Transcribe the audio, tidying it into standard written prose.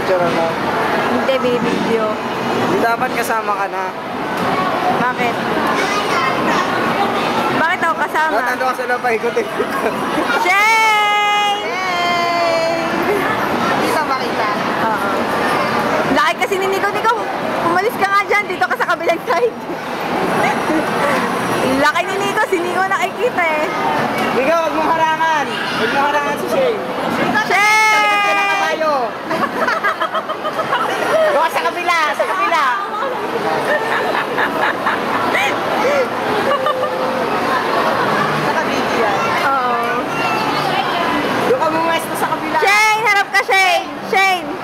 Picture mo. Hindi, binibideo. Hindi dapat kasama ka na. Bakit? Bakit ako kasama? Natando ka sa labay ko. Shane! Kita ba kita? Oo. Laki kasi ni Nico. Nico, umalis ka nga dyan. Dito ka sa kabilang side. Laki ni Nico. Si Nico nakikita eh. Ikaw, huwag mong harangan. Huwag mong harangan si Shane. Shane! Doon sa kabila, sa kabila. Naka-video yan. Oo. Doon ka bumuwesto sa kabila. Shane! Harap ka, Shane! Shane!